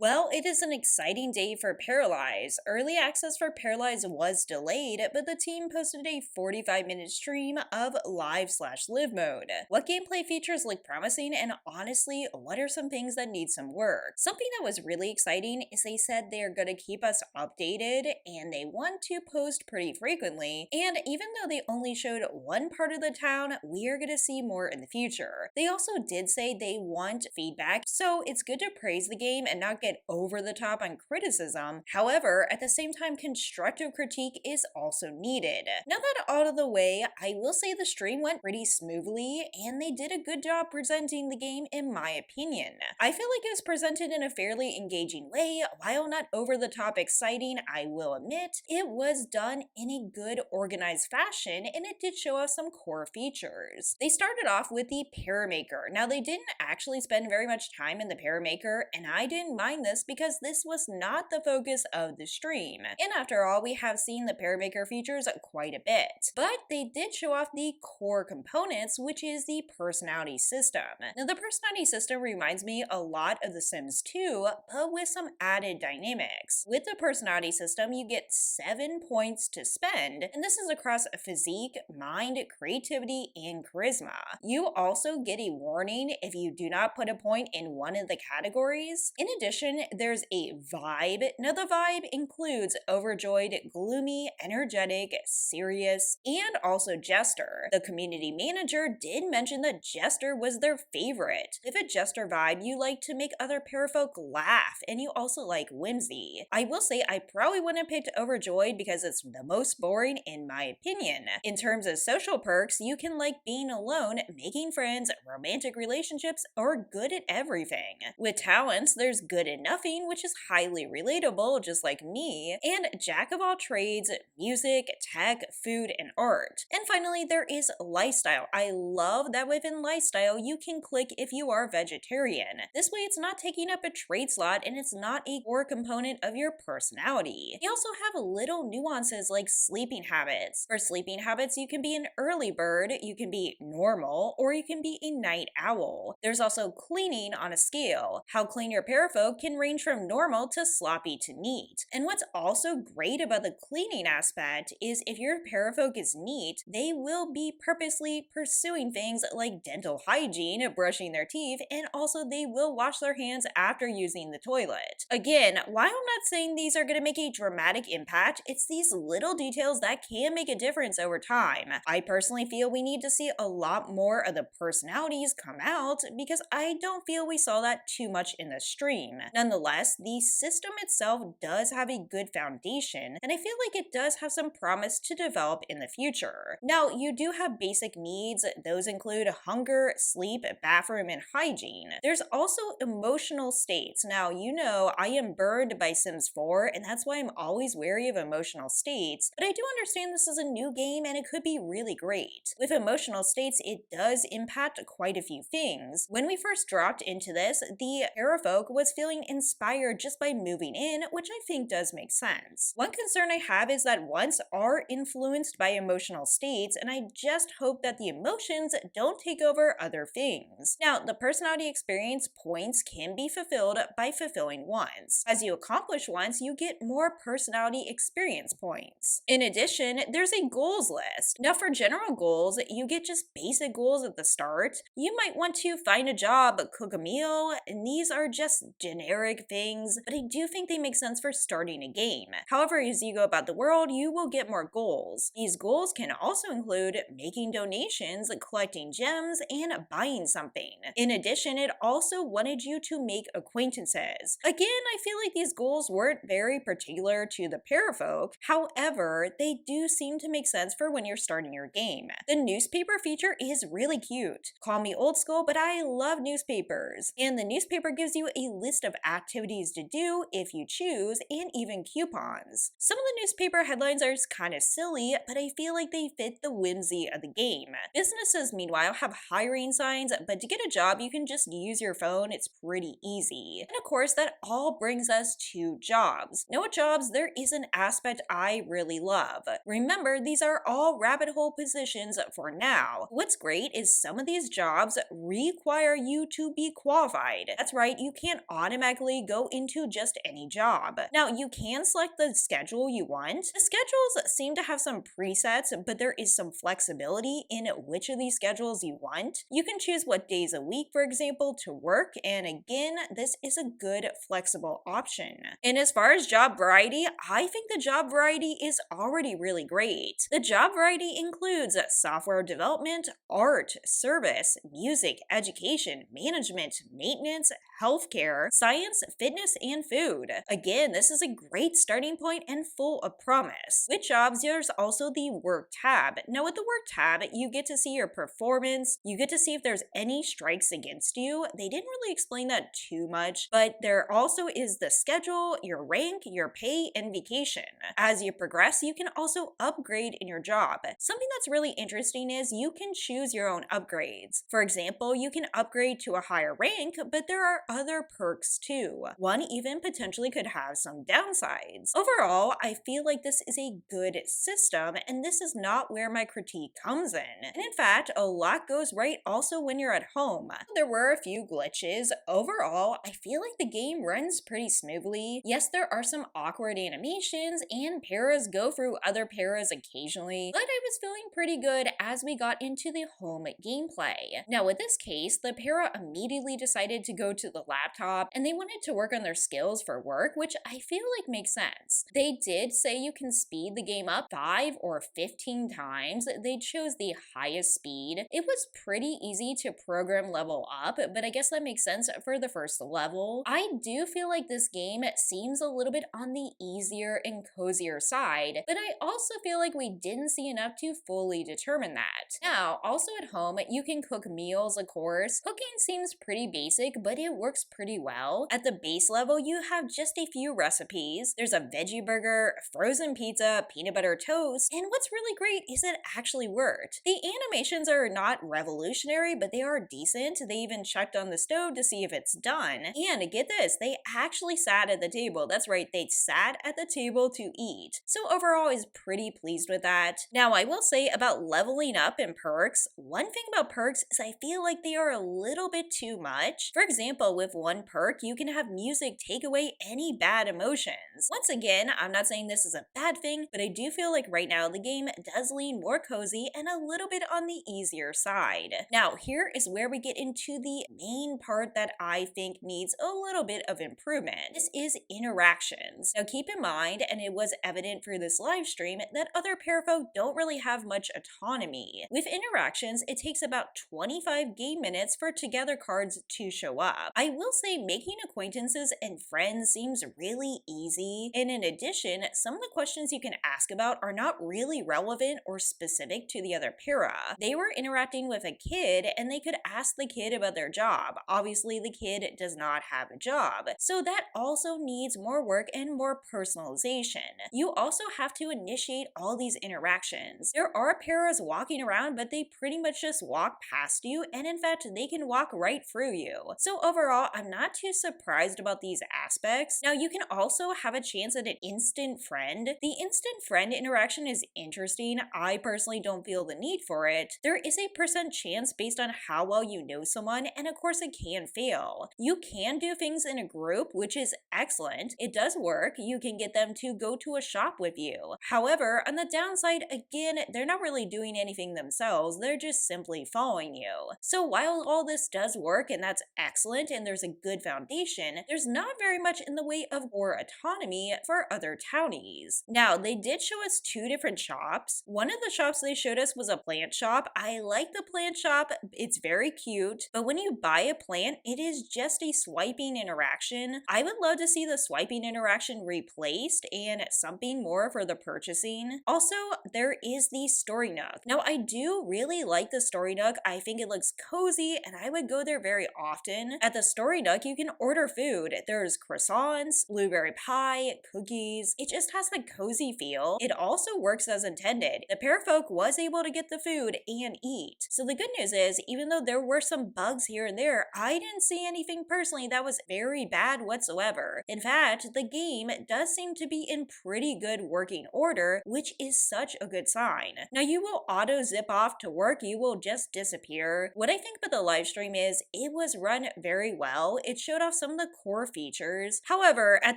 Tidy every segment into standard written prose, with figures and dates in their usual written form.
Well, it is an exciting day for Paralives. Early access for Paralives was delayed, but the team posted a 45-minute stream of live/live mode. What gameplay features look promising, and honestly, what are some things that need some work? Something that was really exciting is they said they're going to keep us updated and they want to post pretty frequently. And even though they only showed one part of the town, we are going to see more in the future. They also did say they want feedback, so it's good to praise the game and not get over the top on criticism. However, at the same time, constructive critique is also needed. Now that out of the way, I will say the stream went pretty smoothly and they did a good job presenting the game in my opinion. I feel like it was presented in a fairly engaging way. While not over the top exciting, I will admit, it was done in a good organized fashion and it did show us some core features. They started off with the paramaker. Now they didn't actually spend very much time in the paramaker, and I didn't mind this because this was not the focus of the stream. And after all, we have seen the paramaker features quite a bit. But they did show off the core components, which is the personality system. Now the personality system reminds me a lot of The Sims 2, but with some added dynamics. With the personality system, you get 7 points to spend, and this is across physique, mind, creativity, and charisma. You also get a warning if you do not put a point in one of the categories. In addition, there's a vibe. Now the vibe includes overjoyed, gloomy, energetic, serious, and also jester. The community manager did mention that jester was their favorite. If a jester vibe, you like to make other parafolk laugh, and you also like whimsy. I will say I probably wouldn't have picked overjoyed because it's the most boring in my opinion. In terms of social perks, you can like being alone, making friends, romantic relationships, or good at everything. With talents, there's good at nothing, which is highly relatable, just like me, and jack of all trades, music, tech, food, and art. And finally, there is lifestyle. I love that within lifestyle, you can click if you are vegetarian. This way, it's not taking up a trait slot and it's not a core component of your personality. You also have little nuances like sleeping habits. For sleeping habits, you can be an early bird, you can be normal, or you can be a night owl. There's also cleaning on a scale. How clean your parafolk can range from normal to sloppy to neat. And what's also great about the cleaning aspect is if your parafolk is neat, they will be purposely pursuing things like dental hygiene, brushing their teeth, and also they will wash their hands after using the toilet. Again, while I'm not saying these are going to make a dramatic impact, it's these little details that can make a difference over time. I personally feel we need to see a lot more of the personalities come out because I don't feel we saw that too much in the stream. Nonetheless, the system itself does have a good foundation, and I feel like it does have some promise to develop in the future. Now, you do have basic needs. Those include hunger, sleep, bathroom, and hygiene. There's also emotional states. Now, you know, I am burned by Sims 4, and that's why I'm always wary of emotional states, but I do understand this is a new game and it could be really great. With emotional states, it does impact quite a few things. When we first dropped into this, the parafolk was feeling inspired just by moving in, which I think does make sense. One concern I have is that once are influenced by emotional states, and I just hope that the emotions don't take over other things. Now, the personality experience points can be fulfilled by fulfilling ones. As you accomplish ones, you get more personality experience points. In addition, there's a goals list. Now, for general goals, you get just basic goals at the start. You might want to find a job, cook a meal, and these are just generic things, but I do think they make sense for starting a game. However, as you go about the world, you will get more goals. These goals can also include making donations, collecting gems, and buying something. In addition, it also wanted you to make acquaintances. Again, I feel like these goals weren't very particular to the parafolk. However, they do seem to make sense for when you're starting your game. The newspaper feature is really cute. Call me old school, but I love newspapers. And the newspaper gives you a list of activities to do if you choose, and even coupons. Some of the newspaper headlines are kind of silly, but I feel like they fit the whimsy of the game. Businesses, meanwhile, have hiring signs, but to get a job, you can just use your phone. It's pretty easy. And of course, that all brings us to jobs. Now with jobs, there is an aspect I really love. Remember, these are all rabbit hole positions for now. What's great is some of these jobs require you to be qualified. That's right, you can't automatically automatically go into just any job. Now, you can select the schedule you want. The schedules seem to have some presets, but there is some flexibility in which of these schedules you want. You can choose what days a week, for example, to work, and again, this is a good flexible option. And as far as job variety, I think the job variety is already really great. The job variety includes software development, art, service, music, education, management, maintenance, healthcare, science, fitness, and food. Again, this is a great starting point and full of promise. With jobs, there's also the work tab. Now with the work tab, you get to see your performance, you get to see if there's any strikes against you. They didn't really explain that too much, but there also is the schedule, your rank, your pay, and vacation. As you progress, you can also upgrade in your job. Something that's really interesting is you can choose your own upgrades. For example, you can upgrade to a higher rank, but there are other perks too. One even potentially could have some downsides. Overall, I feel like this is a good system, and this is not where my critique comes in. And in fact, a lot goes right also when you're at home. There were a few glitches. Overall, I feel like the game runs pretty smoothly. Yes, there are some awkward animations, and paras go through other paras occasionally, but I was feeling pretty good as we got into the home gameplay. Now with this case, the para immediately decided to go to the laptop, and they wanted to work on their skills for work, which I feel like makes sense. They did say you can speed the game up 5 or 15 times. They chose the highest speed. It was pretty easy to program level up, but I guess that makes sense for the first level. I do feel like this game seems a little bit on the easier and cozier side, but I also feel like we didn't see enough to fully determine that. Now, also at home, you can cook meals, of course. Cooking seems pretty basic, but it works pretty well. At the base level, you have just a few recipes. There's a veggie burger, frozen pizza, peanut butter toast, and what's really great is it actually worked. The animations are not revolutionary, but they are decent. They even checked on the stove to see if it's done. And get this, they actually sat at the table. That's right, they sat at the table to eat. So overall, I was pretty pleased with that. Now, I will say about leveling up and perks, one thing about perks is I feel like they are a little bit too much. For example, with one perk, you can have music take away any bad emotions. Once again, I'm not saying this is a bad thing, but I do feel like right now the game does lean more cozy and a little bit on the easier side. Now, here is where we get into the main part that I think needs a little bit of improvement. This is interactions. Now, keep in mind, and it was evident through this live stream, that other parafolk don't really have much autonomy. With interactions, it takes about 25 game minutes for together cards to show up. I will say making acquaintances and friends seems really easy, and in addition, some of the questions you can ask about are not really relevant or specific to the other para. They were interacting with a kid, and they could ask the kid about their job. Obviously, the kid does not have a job, so that also needs more work and more personalization. You also have to initiate all these interactions. There are paras walking around, but they pretty much just walk past you, and in fact, they can walk right through you. So overall, I'm not too surprised about these aspects. Now, you can also have a chance at an instant friend. The instant friend interaction is interesting. I personally don't feel the need for it. There is a percent chance based on how well you know someone, and of course it can fail. You can do things in a group, which is excellent. It does work. You can get them to go to a shop with you. However, on the downside, again, they're not really doing anything themselves. They're just simply following you. So while all this does work, and that's excellent, and there's a good foundation, there's not very much in the way of more autonomy for other townies. Now, they did show us two different shops. One of the shops they showed us was a plant shop. I like the plant shop. It's very cute, but when you buy a plant, it is just a swiping interaction. I would love to see the swiping interaction replaced and something more for the purchasing. Also, there is the story nook. Now, I do really like the story nook. I think it looks cozy, and I would go there very often. At the story nook, you can order food. There's croissants, blueberry pie, cookies. It just has the cozy feel. It also works as intended. The parafolk was able to get the food and eat. So the good news is, even though there were some bugs here and there, I didn't see anything personally that was very bad whatsoever. In fact, the game does seem to be in pretty good working order, which is such a good sign. Now, you will auto zip off to work, you will just disappear. What I think about the live stream is it was run very well. It showed off some of the core features. However, at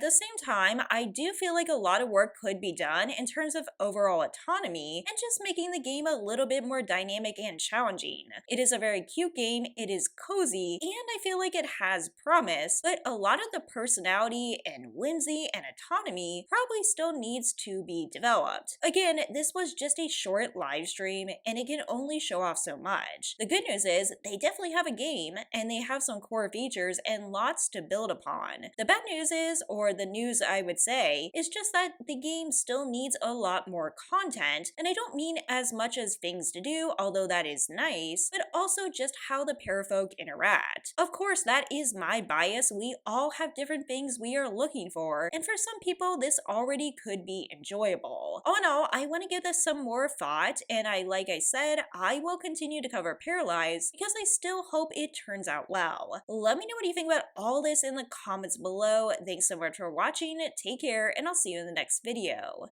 the same time, I do feel like a lot of work could be done in terms of overall autonomy and just making the game a little bit more dynamic and challenging. It is a very cute game, it is cozy, and I feel like it has promise, but a lot of the personality and whimsy and autonomy probably still needs to be developed. Again, this was just a short live stream and it can only show off so much. The good news is they definitely have a game and they have some core features and lots to build upon. The bad news is, or the news I would say, is just that the game still needs a lot more content, and I don't mean as much as things to do, although that is nice, but also just how the parafolk interact. Of course, that is my bias. We all have different things we are looking for, and for some people, this already could be enjoyable. All in all, I want to give this some more thought, and like I said, I will continue to cover Paralives because I still hope it turns out well. Let me know what you think about all this in the comments below. Thanks so much for watching, take care, and I'll see you in the next video.